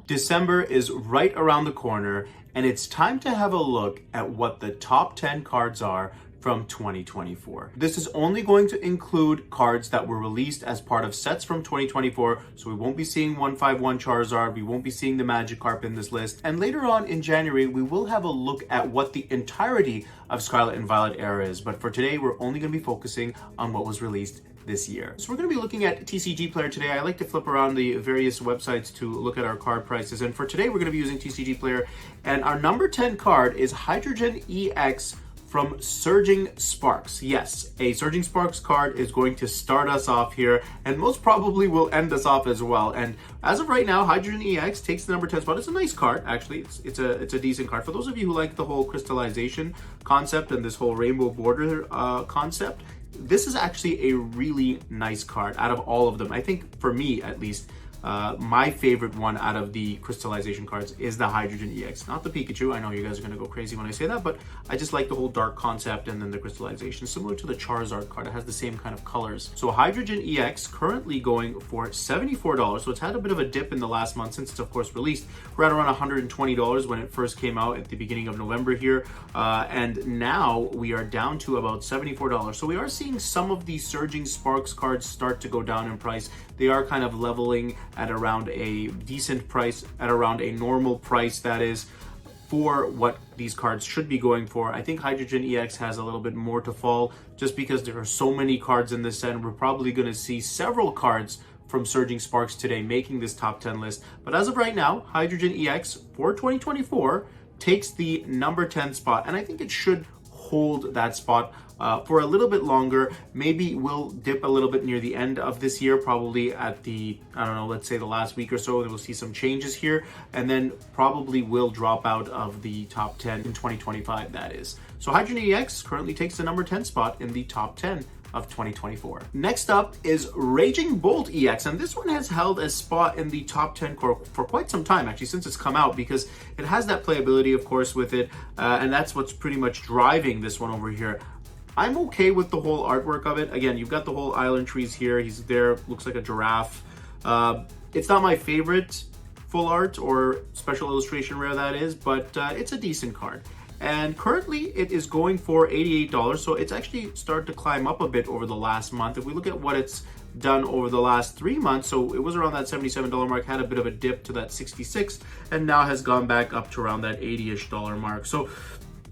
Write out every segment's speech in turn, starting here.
December is right around the corner, and it's time to have a look at what the top 10 cards are from 2024. This is only going to include cards that were released as part of sets from 2024, so we won't be seeing 151 Charizard, we won't be seeing the Magikarp in this list, and later on in January, we will have a look at what the entirety of Scarlet and Violet era is, but for today, we're only going to be focusing on what was released this year. So we're going to be looking at TCG Player today. I like to flip around the various websites to look at our card prices, and for today, we're going to be using TCG Player, and our number 10 card is Hydreigon EX from Surging Sparks. Yes, a Surging Sparks card is going to start us off here and most probably will end us off as well. And as of right now, Hydreigon EX takes the number 10 spot. It's a nice card, actually. It's a decent card. For those of you who like the whole crystallization concept and this whole rainbow border concept, this is actually a really nice card out of all of them. I think for me, at least, my favorite one out of the crystallization cards is the Hydreigon EX, not the Pikachu. I know you guys are going to go crazy when I say that, but I just like the whole dark concept and then the crystallization, similar to the Charizard card. It has the same kind of colors. So Hydreigon EX currently going for $74. So it's had a bit of a dip in the last month since it's of course released. We're at around $120 when it first came out at the beginning of November here. And now we are down to about $74. So we are seeing some of the Surging Sparks cards start to go down in price. They are kind of leveling at around a decent price, at around a normal price, that is, for what these cards should be going for. I think Hydreigon EX has a little bit more to fall just because there are so many cards in this set. We're probably going to see several cards from Surging Sparks today making this top 10 list. But as of right now, Hydreigon EX for 2024 takes the number 10 spot, and I think it should hold that spot for a little bit longer. Maybe we'll dip a little bit near the end of this year, probably at the, I don't know, let's say the last week or so, we'll see some changes here, and then probably will drop out of the top 10 in 2025, that is. So Hydreigon EX currently takes the number 10 spot in the top 10 of 2024. Next up is Raging Bolt EX, and this one has held a spot in the top 10 for quite some time, actually, since it's come out, because it has that playability, of course, with it, and that's what's pretty much driving this one over here. I'm okay with the whole artwork of it. Again, you've got the whole island trees here. He's there, looks like a giraffe. It's not my favorite full art or special illustration rare, that is, but it's a decent card. And currently it is going for $88, so it's actually started to climb up a bit over the last month. If we look at what it's done over the last 3 months, so it was around that $77 mark, had a bit of a dip to that 66, and now has gone back up to around that $80-ish mark. So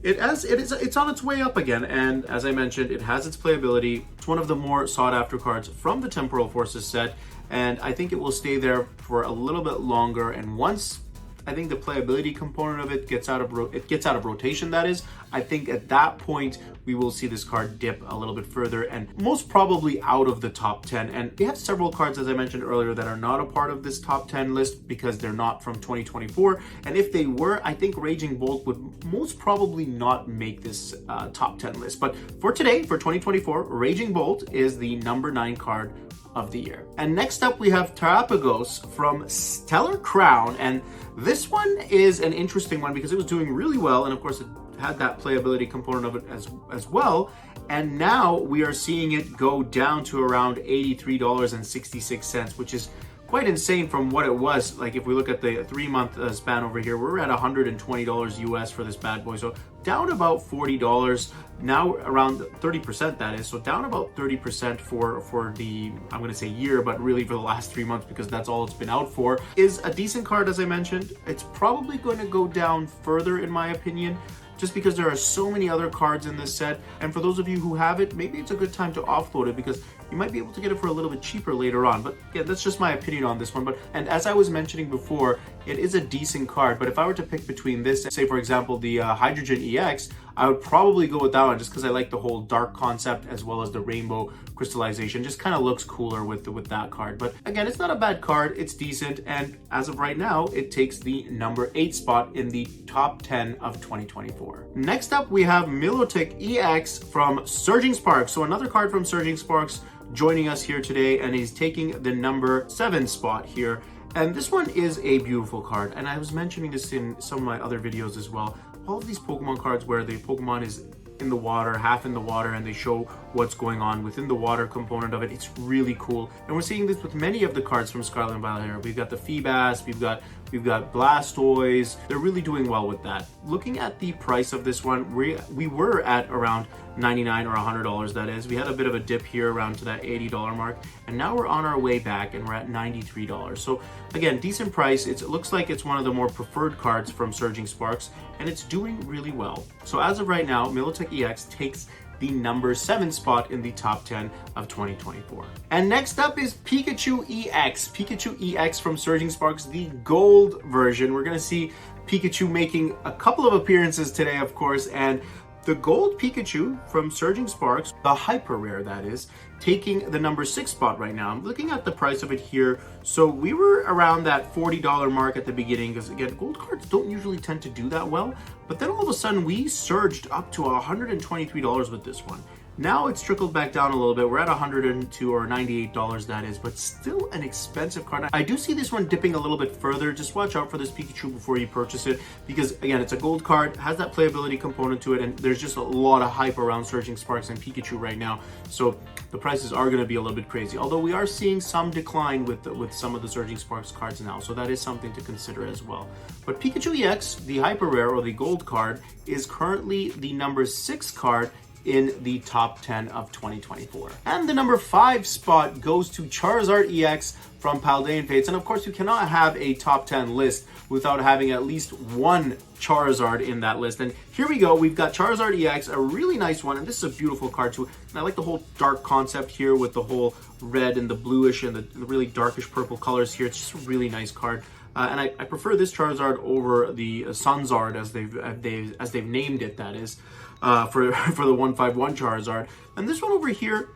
it's on its way up again, and as I mentioned, it has its playability. It's one of the more sought after cards from the Temporal Forces set, and I think it will stay there for a little bit longer. And once I think the playability component of it gets out of rotation, that is, I think at that point we will see this card dip a little bit further and most probably out of the top 10. And we have several cards, as I mentioned earlier, that are not a part of this top 10 list because they're not from 2024. And if they were, I think Raging Bolt would most probably not make this top 10 list. But for today, for 2024, Raging Bolt is the number 9 card of the year. And next up we have Terapagos from Stellar Crown, and this one is an interesting one because it was doing really well, and of course it had that playability component of it as well, and now we are seeing it go down to around $83.66, which is quite insane from what it was. Like if we look at the 3-month span over here, we're at $120 US for this bad boy, so down about $40, now around 30%, that is, so down about 30% for the, I'm going to say year, but really for the last 3 months, because that's all it's been out for. Is a decent card, as I mentioned. It's probably going to go down further in my opinion, just because there are so many other cards in this set, and for those of you who have it, maybe it's a good time to offload it because you might be able to get it for a little bit cheaper later on. But yeah, that's just my opinion on this one. And as I was mentioning before, it is a decent card, but if I were to pick between this, say for example the Hydreigon EX, I would probably go with that one just because I like the whole dark concept as well as the rainbow crystallization. Just kind of looks cooler with that card. But again, it's not a bad card, it's decent, and as of right now, it takes the number 8 spot in the top 10 of 2024. Next up, we have Milotic EX from Surging Sparks. So another card from Surging Sparks joining us here today, and he's taking the number 7 spot here. And this one is a beautiful card, and I was mentioning this in some of my other videos as well. All of these Pokemon cards where the Pokemon is in the water, half in the water, and they show what's going on within the water component of it. It's really cool. And we're seeing this with many of the cards from Scarlet and Violet here. We've got the Feebas, we've got Blastoise. They're really doing well with that. Looking at the price of this one, we were at around $99 or $100, that is. We had a bit of a dip here around to that $80 mark, and now we're on our way back and we're at $93. So again, decent price. It looks like it's one of the more preferred cards from Surging Sparks, and it's doing really well. So as of right now, Milotic EX takes the number 7 spot in the top 10 of 2024. And next up is Pikachu EX. Pikachu EX from Surging Sparks, the gold version. We're gonna see Pikachu making a couple of appearances today, of course, and the gold Pikachu from Surging Sparks, the hyper rare that is, taking the number 6 spot right now. I'm looking at the price of it here. So we were around that $40 mark at the beginning, because again, gold cards don't usually tend to do that well. But then all of a sudden we surged up to $123 with this one. Now it's trickled back down a little bit. We're at $102 or $98, that is, but still an expensive card. I do see this one dipping a little bit further. Just watch out for this Pikachu before you purchase it, because again, it's a gold card, has that playability component to it, and there's just a lot of hype around Surging Sparks and Pikachu right now. So the prices are going to be a little bit crazy. Although we are seeing some decline with some of the Surging Sparks cards now, so that is something to consider as well. But Pikachu EX, the hyper rare or the gold card, is currently the number 6 card in the top 10 of 2024. And the number 5 spot goes to Charizard EX from Paldean Fates. And of course, you cannot have a top 10 list without having at least one Charizard in that list. And here we go, we've got Charizard EX, a really nice one, and this is a beautiful card too. And I like the whole dark concept here with the whole red and the bluish and the really darkish purple colors here. It's just a really nice card. And I prefer this Charizard over the Sunzard, as they've named it, that is, for the 151 Charizard. And this one over here,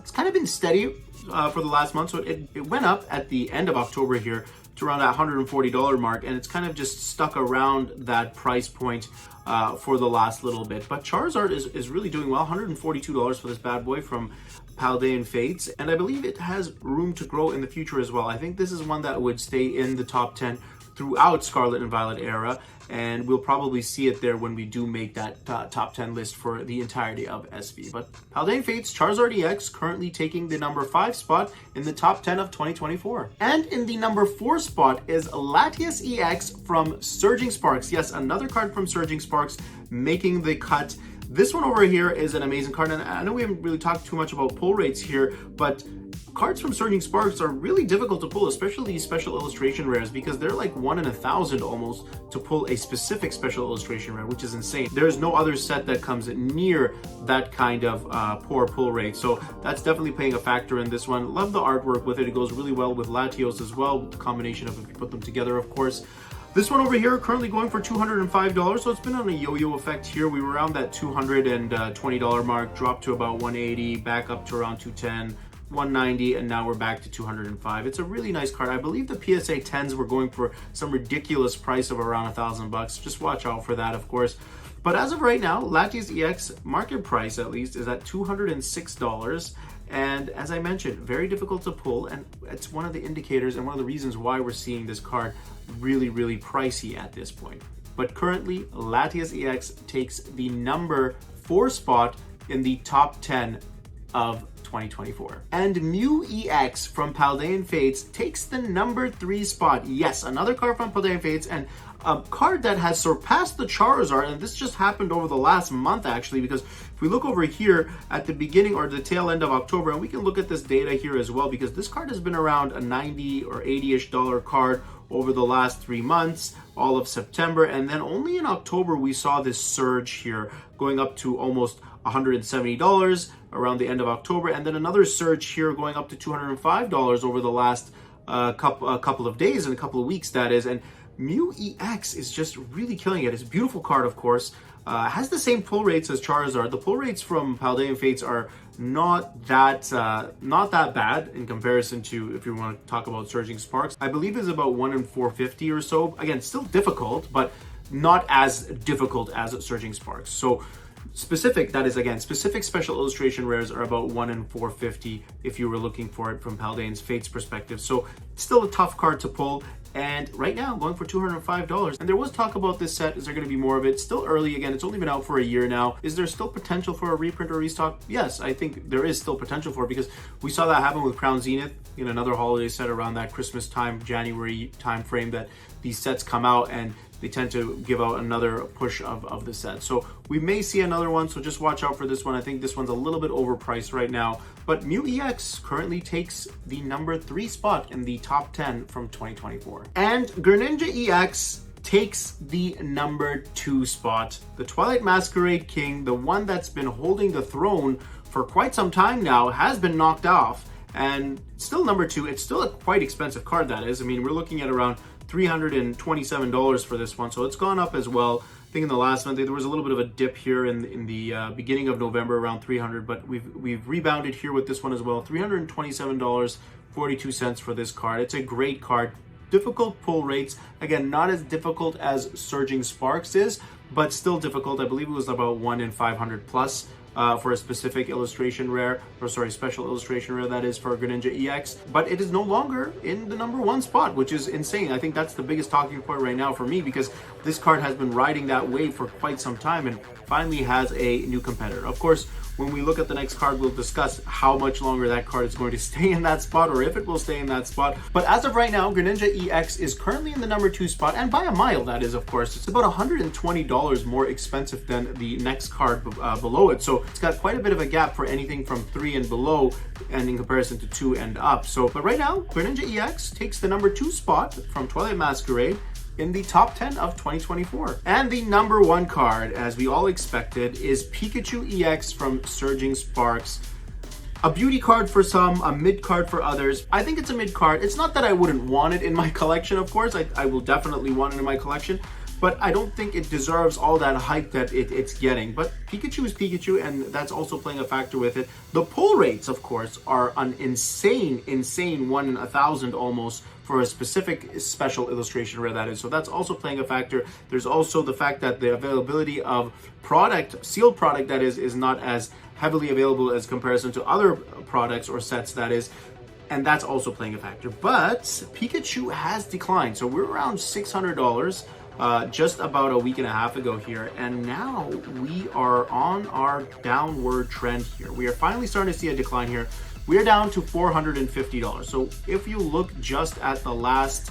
it's kind of been steady for the last month. So it went up at the end of October here to around that $140 mark, and it's kind of just stuck around that price point for the last little bit. But Charizard is really doing well. $142 for this bad boy from Paldean Fates, and I believe it has room to grow in the future as well. I think this is one that would stay in the top 10 throughout Scarlet and Violet era, and we'll probably see it there when we do make that top 10 list for the entirety of SV. But Paldean Fates, Charizard EX, currently taking the number 5 spot in the top 10 of 2024. And in the number 4 spot is Latias EX from Surging Sparks. Yes, another card from Surging Sparks making the cut. This one over here is an amazing card, and I know we haven't really talked too much about pull rates here, but cards from Surging Sparks are really difficult to pull, especially these special illustration rares, because they're like 1 in 1,000 almost to pull a specific special illustration rare, which is insane. There's no other set that comes near that kind of poor pull rate, so that's definitely playing a factor in this one. Love the artwork with it. It goes really well with Latios as well, with the combination of if you put them together, of course. This one over here currently going for $205, so it's been on a yo-yo effect here. We were around that $220 mark, dropped to about $180, back up to around $210, $190, and now we're back to $205. It's a really nice card. I believe the PSA 10s were going for some ridiculous price of around $1,000. Just watch out for that, of course. But as of right now, Latias EX market price at least is at $206. And as I mentioned, very difficult to pull, and it's one of the indicators and one of the reasons why we're seeing this card really, really pricey at this point. But currently, Latias EX takes the number 4 spot in the top 10 of 2024. And Mew EX from Paldean Fates takes the number 3 spot. Yes, another card from Paldean Fates, and a card that has surpassed the Charizard, and this just happened over the last month actually, because if we look over here at the beginning or the tail end of October, and we can look at this data here as well, because this card has been around a $90 or $80-ish card over the last 3 months, all of September, and then only in October we saw this surge here going up to almost $170 around the end of October, and then another surge here going up to $205 over the last couple of days and a couple of weeks, that is. And Mew EX is just really killing it. It's a beautiful card, of course. Has the same pull rates as Charizard. The pull rates from Paldean Fates are not that bad in comparison to, if you want to talk about Surging Sparks. I believe it's about 1 in 450 or so. Again, still difficult, but not as difficult as Surging Sparks. So specific, that is, again, specific special illustration rares are about 1 in 450 if you were looking for it from Paldean Fates perspective. So still a tough card to pull. And right now, going for $205. And there was talk about this set. Is there going to be more of it? Still early. Again, it's only been out for a year now. Is there still potential for a reprint or restock? Yes, I think there is still potential for it, because we saw that happen with Crown Zenith in another holiday set around that Christmas time, January time frame, that these sets come out and they tend to give out another push of the set. So we may see another one, so just watch out for this one. I think this one's a little bit overpriced right now, but Mew EX currently takes the number 3 spot in the top 10 from 2024. And Greninja EX takes the number 2 spot. The Twilight Masquerade King, the one that's been holding the throne for quite some time now, has been knocked off, and still number 2. It's still a quite expensive card, that is. I mean, we're looking at around $327 for this one, so it's gone up as well. I think in the last month there was a little bit of a dip here in the beginning of November, around 300, but we've rebounded here with this one as well. $327.42 for this card. It's a great card. Difficult pull rates, again, not as difficult as Surging Sparks is, but still difficult. I believe it was about 1 in 500 plus. For a specific illustration rare, or sorry, special illustration rare, that is, for Greninja EX, but it is no longer in the number 1 spot, which is insane. I think that's the biggest talking point right now for me, because this card has been riding that wave for quite some time and finally has a new competitor. Of course, when we look at the next card, we'll discuss how much longer that card is going to stay in that spot, or if it will stay in that spot. But as of right now, Greninja EX is currently in the number 2 spot, and by a mile, that is, of course. It's about $120 more expensive than the next card below it. So it's got quite a bit of a gap for anything from 3 and below, and in comparison to 2 and up. So, but right now, Greninja EX takes the number 2 spot from Twilight Masquerade in the top 10 of 2024. And the number 1 card, as we all expected, is Pikachu EX from Surging Sparks. A beauty card for some, a mid card for others. I think it's a mid card. It's not that I wouldn't want it in my collection, of course. I will definitely want it in my collection, but I don't think it deserves all that hype that it's getting. But Pikachu is Pikachu, and that's also playing a factor with it. The pull rates, of course, are an insane 1 in 1,000 almost for a specific special illustration rare, that is. So that's also playing a factor. There's also the fact that the availability of product, sealed product, that is not as heavily available as comparison to other products or sets, that is. And that's also playing a factor. But Pikachu has declined. So we're around $600 just about a week and a half ago here, and now we are on our downward trend here. We are finally starting to see a decline here. We are down to $450. So if you look just at the last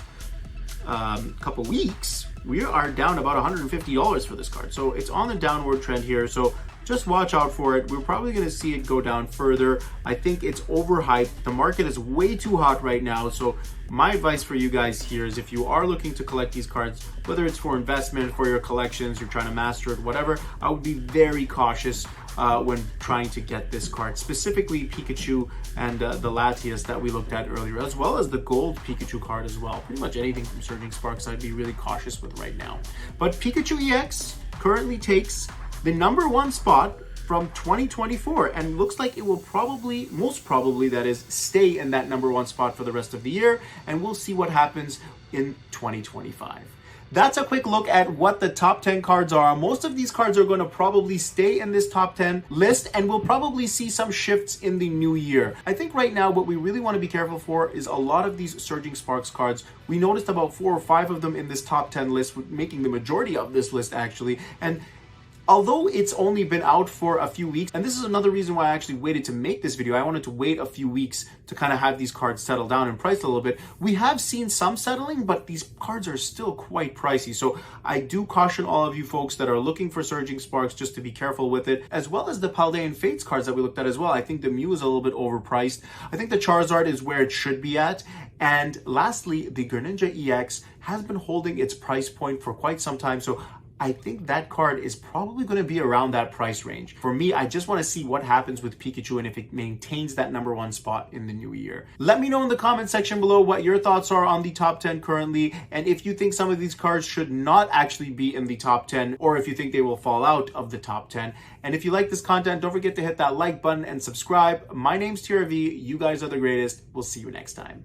couple weeks, we are down about $150 for this card. So it's on the downward trend here. So just watch out for it. We're probably going to see it go down further. I think it's overhyped. The market is way too hot right now. So my advice for you guys here is, if you are looking to collect these cards, whether it's for investment, for your collections, you're trying to master it, whatever, I would be very cautious when trying to get this card, specifically Pikachu and the Latias that we looked at earlier, as well as the gold Pikachu card as well. Pretty much anything from Surging Sparks I'd be really cautious with right now. But Pikachu EX currently takes the number 1 spot from 2024, and looks like it will probably, most probably that is, stay in that number 1 spot for the rest of the year, and we'll see what happens in 2025. That's a quick look at what the top 10 cards are. Most of these cards are going to probably stay in this top 10 list, and we'll probably see some shifts in the new year. I think right now what we really want to be careful for is a lot of these Surging Sparks cards. We noticed about 4 or 5 of them in this top 10 list, making the majority of this list actually. And although it's only been out for a few weeks, and this is another reason why I actually waited to make this video. I wanted to wait a few weeks to kind of have these cards settle down in price a little bit. We have seen some settling, but these cards are still quite pricey. So I do caution all of you folks that are looking for Surging Sparks just to be careful with it, as well as the Paldean Fates cards that we looked at as well. I think the Mew is a little bit overpriced. I think the Charizard is where it should be at. And lastly, the Greninja EX has been holding its price point for quite some time. So I think that card is probably going to be around that price range. For me, I just want to see what happens with Pikachu and if it maintains that number 1 spot in the new year. Let me know in the comment section below what your thoughts are on the top 10 currently, and if you think some of these cards should not actually be in the top 10, or if you think they will fall out of the top 10. And if you like this content, don't forget to hit that like button and subscribe. My name's TRV. You guys are the greatest. We'll see you next time.